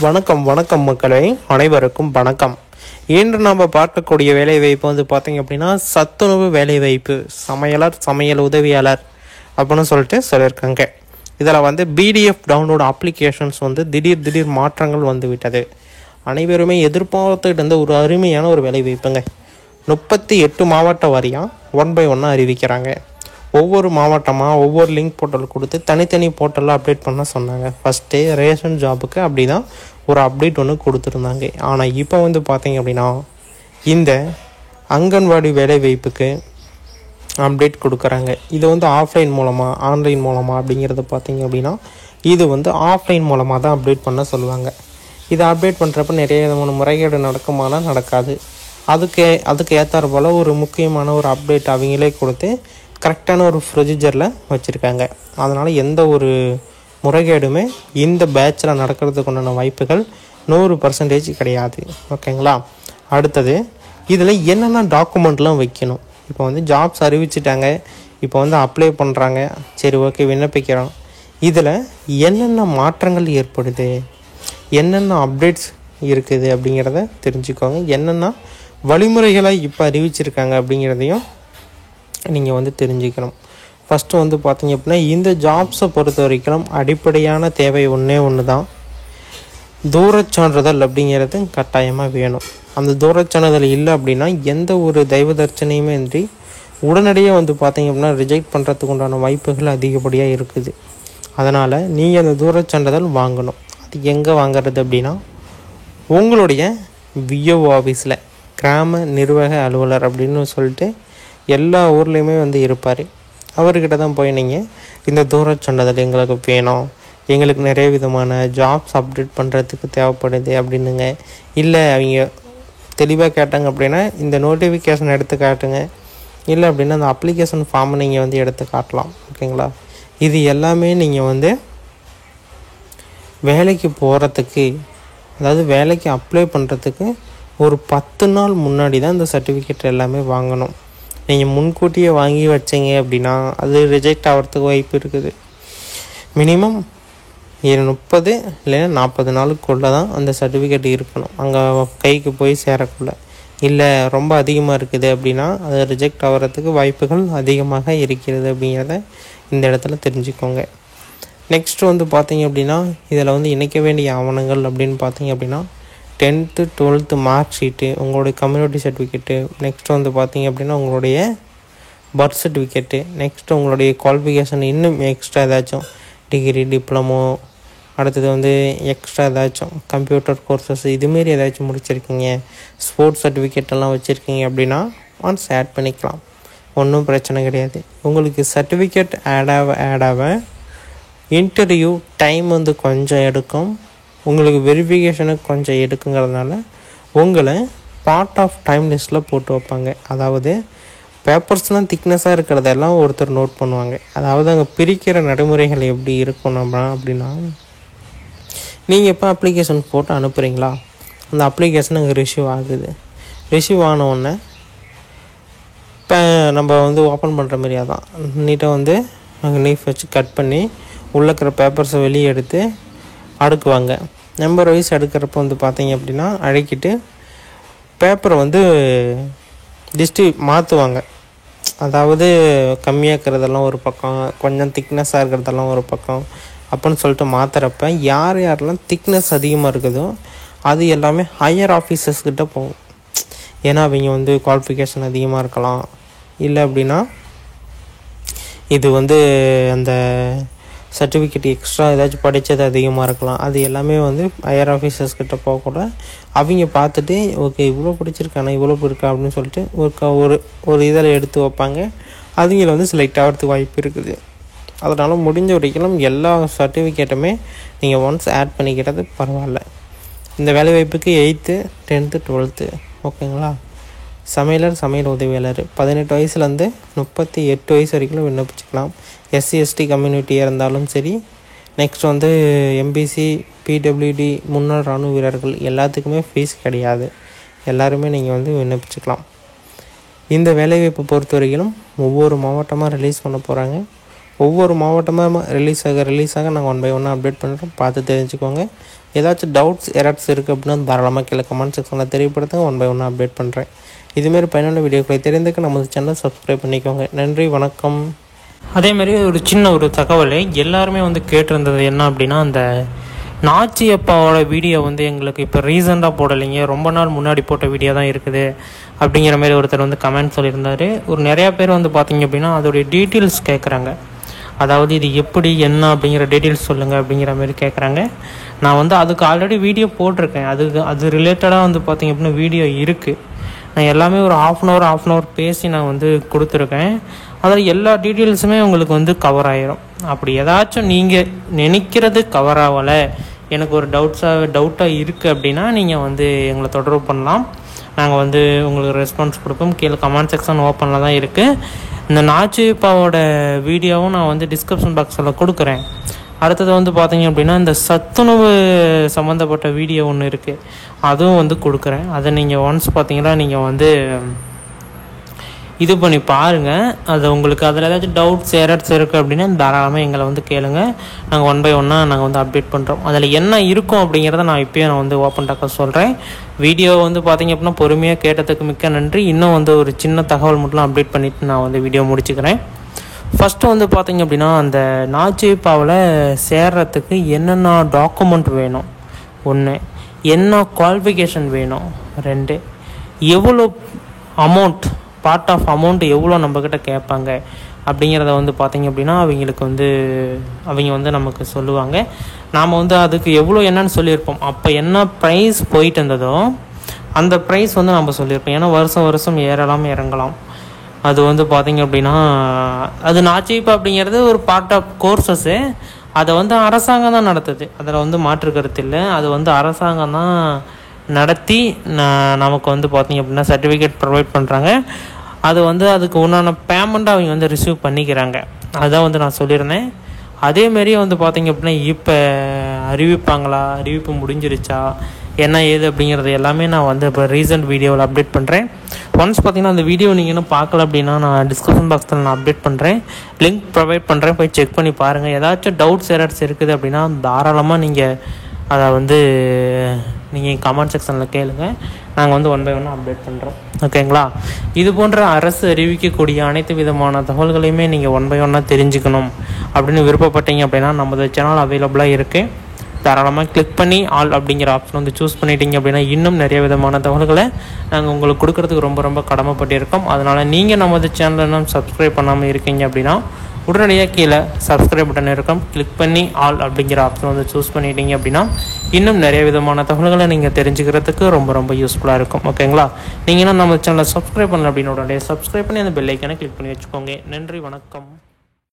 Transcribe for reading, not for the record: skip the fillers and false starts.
வணக்கம் வணக்கம் மக்களே, அனைவருக்கும் வணக்கம். இன்று நாம் பார்க்கக்கூடிய வேலைவாய்ப்பு வந்து பார்த்தீங்க அப்படின்னா சத்துணவு வேலைவாய்ப்பு, சமையல் உதவியாளர் அப்படின்னு சொல்லியிருக்காங்க. இதில் வந்து பிடிஎஃப் டவுன்லோட் அப்ளிகேஷன்ஸ் வந்து திடீர் மாற்றங்கள் வந்து விட்டது. அனைவருமே எதிர்பார்த்துட்டு இருந்த ஒரு அருமையான ஒரு வேலைவாய்ப்புங்க. 38 மாவட்ட வாரியாக 1 by 1 அறிவிக்கிறாங்க. ஒவ்வொரு மாவட்டமாக ஒவ்வொரு லிங்க் போர்ட்டல் கொடுத்து தனித்தனி போர்ட்டலில் அப்டேட் பண்ண சொன்னாங்க. ஃபஸ்ட்டே ரேஷன் ஜாபுக்கு அப்படி தான் ஒரு அப்டேட் ஒன்று கொடுத்துருந்தாங்க. ஆனால் இப்போ வந்து பார்த்தீங்க அப்படின்னா இந்த அங்கன்வாடி வேலைவாய்ப்புக்கு அப்டேட் கொடுக்குறாங்க. இது வந்து ஆஃப்லைன் மூலமாக ஆன்லைன் மூலமாக அப்படிங்கிறது பார்த்தீங்க அப்படின்னா இது வந்து ஆஃப்லைன் மூலமாக தான் அப்டேட் பண்ண சொல்லுவாங்க. இதை அப்டேட் பண்ணுறப்ப நிறைய விதமான முறைகேடு நடக்குமானா நடக்காது. அதுக்கு ஏற்றாறு போல் ஒரு முக்கியமான ஒரு அப்டேட் அவங்களே கொடுத்து கரெக்டான ஒரு ப்ரொசீஜரில் வச்சுருக்காங்க. அதனால் எந்த ஒரு முறைகேடுமே இந்த பேட்சில் நடக்கிறதுக்கு உண்டான வாய்ப்புகள் 100% கிடையாது. ஓகேங்களா? அடுத்தது இதில் என்னென்ன டாக்குமெண்ட்லாம் வைக்கணும். இப்போ வந்து ஜாப்ஸ் அறிவிச்சிட்டாங்க, இப்போ வந்து அப்ளை பண்ணுறாங்க. சரி, ஓகே, விண்ணப்பிக்கிறோம். இதில் என்னென்ன மாற்றங்கள் ஏற்படுது, என்னென்ன அப்டேட்ஸ் இருக்குது அப்படிங்கிறத தெரிஞ்சுக்கோங்க. என்னென்ன வழிமுறைகளை இப்போ அறிவிச்சிருக்காங்க அப்படிங்கிறதையும் நீங்கள் வந்து தெரிஞ்சுக்கணும். ஃபஸ்ட்டு வந்து பார்த்தீங்க அப்படின்னா இந்த ஜாப்ஸை பொறுத்த வரைக்கும் அடிப்படையான தேவை ஒன்று தான், தூரச் சான்றிதழ் அப்படிங்கிறது கட்டாயமாக வேணும். அந்த தூரச் சான்றிதழ் இல்லை அப்படின்னா எந்த ஒரு தெய்வ தர்ச்சனையுமே இன்றி உடனடியாக வந்து பார்த்தீங்க அப்படின்னா ரிஜெக்ட் பண்ணுறதுக்கு உண்டான வாய்ப்புகள் அதிகப்படியாக இருக்குது. அதனால் நீங்கள் அந்த தூரச் சான்றிதழ் வாங்கணும். அது எங்கே வாங்கிறது அப்படின்னா உங்களுடைய விஓ ஆஃபீஸில் கிராம நிர்வாக அலுவலர் அப்படின்னு சொல்லிட்டு எல்லா ஊர்லேயுமே வந்து இருப்பார். அவர்கிட்ட தான் போய் நீங்கள் இந்த தூரச் சான்றிதழ் எங்களுக்கு வேணும், எங்களுக்கு நிறைய விதமான ஜாப்ஸ் அப்டேட் பண்ணுறதுக்கு தேவைப்படுது அப்படின்னுங்க. இல்லை அவங்க தெளிவாக கேட்டாங்க அப்படின்னா இந்த நோட்டிஃபிகேஷன் எடுத்து காட்டுங்க, இல்லை அப்படின்னா அந்த அப்ளிகேஷன் ஃபார்மை நீங்கள் வந்து எடுத்து காட்டலாம். ஓகேங்களா? இது எல்லாமே நீங்கள் வந்து வேலைக்கு போகிறதுக்கு, அதாவது வேலைக்கு அப்ளை பண்ணுறதுக்கு ஒரு 10 நாள் முன்னாடி தான் இந்த சர்டிஃபிகேட் எல்லாமே வாங்கணும். நீங்கள் முன்கூட்டியே வாங்கி வச்சிங்க அப்படின்னா அது ரிஜெக்ட் ஆகிறதுக்கு வாய்ப்பு இருக்குது. மினிமம் 30 இல்லைன்னா 40 நாளுக்குள்ளே தான் அந்த சர்டிஃபிகேட் இருக்கணும் அங்கே கைக்கு போய் சேரக்குள்ள. இல்லை ரொம்ப அதிகமாக இருக்குது அப்படின்னா அது ரிஜெக்ட் ஆகிறதுக்கு வாய்ப்புகள் அதிகமாக இருக்கிறது அப்படிங்கிறத இந்த இடத்துல தெரிஞ்சுக்கோங்க. நெக்ஸ்ட்டு வந்து பார்த்தீங்க அப்படின்னா இதில் வந்து இணைக்க வேண்டிய ஆவணங்கள் அப்படின்னு பார்த்தீங்க அப்படின்னா 10th 12th மார்க் ஷீட்டு, உங்களுடைய கம்யூனிட்டி சர்டிஃபிகேட்டு, நெக்ஸ்ட்டு வந்து பார்த்தீங்க அப்படின்னா உங்களுடைய பர்த் சர்டிஃபிகேட்டு, நெக்ஸ்ட்டு உங்களுடைய குவாலிஃபிகேஷன் இன்னும் எக்ஸ்ட்ரா ஏதாச்சும் டிகிரி, டிப்ளமோ, அடுத்தது வந்து எக்ஸ்ட்ரா ஏதாச்சும் கம்ப்யூட்டர் கோர்சஸ் இதுமாரி ஏதாச்சும் முடிச்சிருக்கீங்க, ஸ்போர்ட்ஸ் சர்டிஃபிகேட்டெல்லாம் வச்சுருக்கீங்க அப்படின்னா ஒன்ஸ் ஆட் பண்ணிக்கலாம், ஒன்றும் பிரச்சனை கிடையாது. உங்களுக்கு சர்டிஃபிகேட் ஆட் ஆக இன்டர்வியூ டைம் வந்து கொஞ்சம் எடுக்கும், உங்களுக்கு வெரிஃபிகேஷனுக்கு கொஞ்சம் எடுக்குங்கிறதுனால உங்களை பார்ட் ஆஃப் டைம் லிஸ்ட்டில் போட்டு வைப்பாங்க. அதாவது பேப்பர்ஸ்லாம் திக்னஸாக இருக்கிறதெல்லாம் ஒருத்தர் நோட் பண்ணுவாங்க. அதாவது அங்கே பிரிக்கிற நடைமுறைகள் எப்படி இருக்கும் அப்படின்னா நீங்கள் இப்போ அப்ளிகேஷன் போட்டு அனுப்புகிறீங்களா, அந்த அப்ளிகேஷன் அங்கே ரிசீவ் ஆகுது. ரிசீவ் ஆனவுடனே இப்போ நம்ம வந்து ஓப்பன் பண்ணுற மாதிரியாக தான் நீட்டாக வந்து அங்கே நீஃப் வச்சு கட் பண்ணி உள்ளே இருக்கிற பேப்பர்ஸை வெளியே எடுத்து அடுக்குவாங்க. நம்பர் வைஸ் அடுக்கிறப்ப வந்து பார்த்தீங்க அப்படின்னா அழைக்கிட்டு பேப்பரை வந்து மாற்றுவாங்க. அதாவது கம்மியாக இருக்கிறதெல்லாம் ஒரு பக்கம், கொஞ்சம் திக்னஸாக இருக்கிறதெல்லாம் ஒரு பக்கம் அப்படின்னு சொல்லிட்டு மாற்றுறப்ப யாரெல்லாம் திக்னஸ் அதிகமாக இருக்குதோ அது எல்லாமே ஹையர் ஆஃபீஸர்ஸ்கிட்ட போகும். ஏன்னா அவங்க வந்து குவாலிஃபிகேஷன் அதிகமாக இருக்கலாம், இல்லை அப்படின்னா இது வந்து அந்த சர்டிஃபிகேட் எக்ஸ்ட்ரா ஏதாச்சும் படித்தது அதிகமாக இருக்கலாம். அது எல்லாமே வந்து ஹையர் ஆஃபீஸர்ஸ்கிட்ட போகக்கூட அவங்க பார்த்துட்டு ஓகே இவ்வளோ பிடிச்சிருக்கானா இவ்வளோ இருக்கா அப்படின்னு சொல்லிட்டு ஒரு இதில் எடுத்து வைப்பாங்க. அதுங்களை வந்து செலக்ட் ஆகிறதுக்கு வாய்ப்பு இருக்குது. அதனால் முடிஞ்ச வரைக்கும் எல்லா சர்டிஃபிகேட்டுமே நீங்கள் ஒன்ஸ் ஆட் பண்ணிக்கிறது பரவாயில்ல. இந்த வேலைவாய்ப்புக்கு 8th 10th 12th ஓகேங்களா? சமையல் உதவியாளர் 18 வயசுலேருந்து 38 வயசு வரைக்கும் விண்ணப்பிச்சுக்கலாம். எஸ்சி எஸ்டி கம்யூனிட்டியாக இருந்தாலும் சரி, நெக்ஸ்ட் வந்து எம்பிசி பிடபிள்யூடி முன்னாள் இராணுவ வீரர்கள் எல்லாத்துக்குமே ஃபீஸ் கிடையாது. எல்லாருமே நீங்கள் வந்து விண்ணப்பிச்சுக்கலாம். இந்த வேலைவாய்ப்பை பொறுத்த வரைக்கும் ஒவ்வொரு மாவட்டமாக ரிலீஸ் பண்ண போகிறாங்க. ஒவ்வொரு மாவட்டமாக ரிலீஸ் ஆக நாங்கள் 1 by 1 அப்டேட் பண்ணுறோம், பார்த்து தெரிஞ்சுக்கோங்க. ஏதாச்சும் டவுட்ஸ் எரர்ஸ் இருக்குது அப்படின்னா தாராளமாக கீழே கமெண்ட் செக்ஷனில் தெரியப்படுத்துங்க. 1 by 1 அப்டேட் பண்ணுறேன். இதுமாரி பயனுள்ள வீடியோக்களை தெரிந்துக்க நமது சேனலை சப்ஸ்கிரைப் பண்ணிக்கோங்க. நன்றி, வணக்கம். அதேமாரி ஒரு சின்ன தகவல் எல்லாருமே கேட்டிருந்தது என்ன அப்படின்னா, அந்த நாச்சி அப்பாவோட வீடியோ எங்களுக்கு இப்போ ரீசெண்டாக போடலைங்க, ரொம்ப நாள் முன்னாடி போட்ட வீடியோ தான் இருக்குது அப்படிங்கிற மாதிரி ஒருத்தர் கமெண்ட் சொல்லியிருந்தார். நிறையா பேர் பார்த்தீங்க அப்படின்னா அதோடைய டீட்டெயில்ஸ் கேட்குறாங்க. அதாவது இது எப்படி என்ன அப்படிங்கிற டீட்டெயில்ஸ் சொல்லுங்கள் அப்படிங்கிற மாதிரி கேட்குறாங்க. நான் அதுக்கு ஆல்ரெடி வீடியோ போட்டிருக்கேன். அது ரிலேட்டடாக பார்த்தீங்க அப்படின்னா வீடியோ இருக்குது. நான் எல்லாமே ஒரு half அன் ஹவர் பேசி நான் கொடுத்துருக்கேன். அதில் எல்லா டீட்டெயில்ஸுமே உங்களுக்கு கவர் ஆகிரும். அப்படி ஏதாச்சும் நீங்கள் நினைக்கிறது கவர் ஆகலை, எனக்கு ஒரு டவுட்டாக இருக்குது அப்படின்னா நீங்கள் எங்களை தொடர்பு பண்ணலாம். நாங்கள் உங்களுக்கு ரெஸ்பான்ஸ் கொடுப்போம். கீழே கமெண்ட் செக்ஷன் ஓப்பனில் தான் இருக்குது. இந்த நாச்சிப்பாவோட வீடியோவும் நான் டிஸ்கிரிப்ஷன் பாக்ஸில் கொடுக்குறேன். அடுத்தது பார்த்தீங்க அப்படின்னா இந்த சத்துணவு சம்மந்தப்பட்ட வீடியோ ஒன்று இருக்குது, அதுவும் கொடுக்குறேன். அதை நீங்கள் ஒன்ஸ் பார்த்தீங்கன்னா நீங்கள் இது பண்ணி பாருங்கள். அது உங்களுக்கு அதில் ஏதாச்சும் டவுட்ஸ் எரர்ஸ் இருக்குது அப்படின்னா தாராளமாக எங்களை கேளுங்க. நாங்கள் 1 by 1 நாங்கள் அப்டேட் பண்ணுறோம். அதில் என்ன இருக்கும் அப்படிங்கிறத நான் இப்போயே நான் ஓப்பன் டாக்காக சொல்கிறேன். வீடியோ பார்த்தீங்க அப்படின்னா பொறுமையாக கேட்டதுக்கு மிக்க நன்றி. இன்னும் ஒரு சின்ன தகவல் மட்டும் அப்டேட் பண்ணிவிட்டு நான் வீடியோ முடிச்சுக்கிறேன். ஃபஸ்ட்டு பார்த்தீங்க அப்படின்னா அந்த நாச்சிப்பாவில் சேர்றதுக்கு என்னென்ன டாக்குமெண்ட் வேணும், 1, என்ன குவாலிஃபிகேஷன் வேணும், 2, எவ்வளோ அமௌண்ட், பார்ட் ஆஃப் அமௌண்ட் எவ்வளோ நம்மக்கிட்ட கேட்பாங்க அப்படிங்கிறத பார்த்தீங்க அப்படின்னா அவங்களுக்கு அவங்க நமக்கு சொல்லுவாங்க. நாம் அதுக்கு எவ்வளோ என்னன்னு சொல்லியிருப்போம். அப்போ என்ன ப்ரைஸ் போயிட்டு இருந்ததோ அந்த ப்ரைஸ் நம்ம சொல்லியிருப்போம். ஏன்னா வருஷம் ஏறலாம் இறங்கலாம். அது பார்த்தீங்க அப்படின்னா அது நாச்சிப்பா அப்படிங்கிறது ஒரு பார்ட் ஆஃப் கோர்சஸ்ஸு. அதை அரசாங்கம் தான் நடத்துது, அதில் மாற்று கருத்து இல்லை. அது அரசாங்கம் தான் நடத்தி நமக்கு பார்த்தீங்க அப்படின்னா சர்டிஃபிகேட் ப்ரொவைட் பண்ணுறாங்க. அது அதுக்கு உண்டான பேமெண்ட்டை அவங்க ரிசீவ் பண்ணிக்கிறாங்க. அதுதான் நான் சொல்லியிருந்தேன். அதேமாரி பார்த்தீங்க அப்படின்னா இப்போ அறிவிப்பு முடிஞ்சிருச்சா என்ன ஏது அப்படிங்கிறது எல்லாமே நான் இப்போ ரீசெண்ட் வீடியோவில் அப்டேட் பண்ணுறேன். ஒன்ஸ் பார்த்தீங்கன்னா அந்த வீடியோ நீங்கள் இன்னும் பார்க்கல அப்படின்னா நான் டிஸ்கிரிப்ஷன் பாக்ஸில் நான் அப்டேட் பண்ணுறேன், லிங்க் ப்ரொவைட் பண்ணுறேன், போய் செக் பண்ணி பாருங்கள். ஏதாச்சும் டவுட்ஸ் எரர்ஸ் இருக்குது அப்படின்னா தாராளமாக நீங்கள் அதை நீங்கள் கமெண்ட் செக்ஷனில் கேளுங்க. நாங்கள் 1 by 1 அப்டேட் பண்ணுறோம். ஓகேங்களா? இது போன்ற அரசு அறிவிக்கக்கூடிய அனைத்து விதமான தகவல்களையுமே நீங்கள் 1 by 1 தெரிஞ்சுக்கணும் அப்படின்னு விருப்பப்பட்டீங்க அப்படின்னா நமது சேனல் அவைலபிளாக இருக்குது. தாராளமாக கிளிக் பண்ணி ஆல் அப்படிங்கிற ஆப்ஷன் சூஸ் பண்ணிட்டீங்க அப்படின்னா இன்னும் நிறைய விதமான தகவல்களை நாங்கள் உங்களுக்கு கொடுக்கறதுக்கு ரொம்ப ரொம்ப கடமைப்பட்டிருக்கோம். அதனால் நீங்கள் நமது சேனலை இன்னும் சப்ஸ்கிரைப் பண்ணாமல் இருக்கீங்க அப்படின்னா உடனடியாக கீழே சப்ஸ்கிரைப் பட்டன் இருக்கும், கிளிக் பண்ணி ஆல் அப்படிங்கிற ஆப்ஷன் சூஸ் பண்ணிட்டீங்க அப்படின்னா இன்னும் நிறைய விதமான தகவல்களை நீங்கள் தெரிஞ்சுக்கிறதுக்கு ரொம்ப ரொம்ப யூஸ்ஃபுல்லாக இருக்கும். ஓகேங்களா? நீங்கள் நம்ம சேனலை சப்ஸ்கிரைப் பண்ணல அப்படின்னு உடனே சப்ஸ்கிரைப் பண்ணி அந்த பெல் ஐக்கானை கிளிக் பண்ணி வச்சுக்கோங்க. நன்றி, வணக்கம்.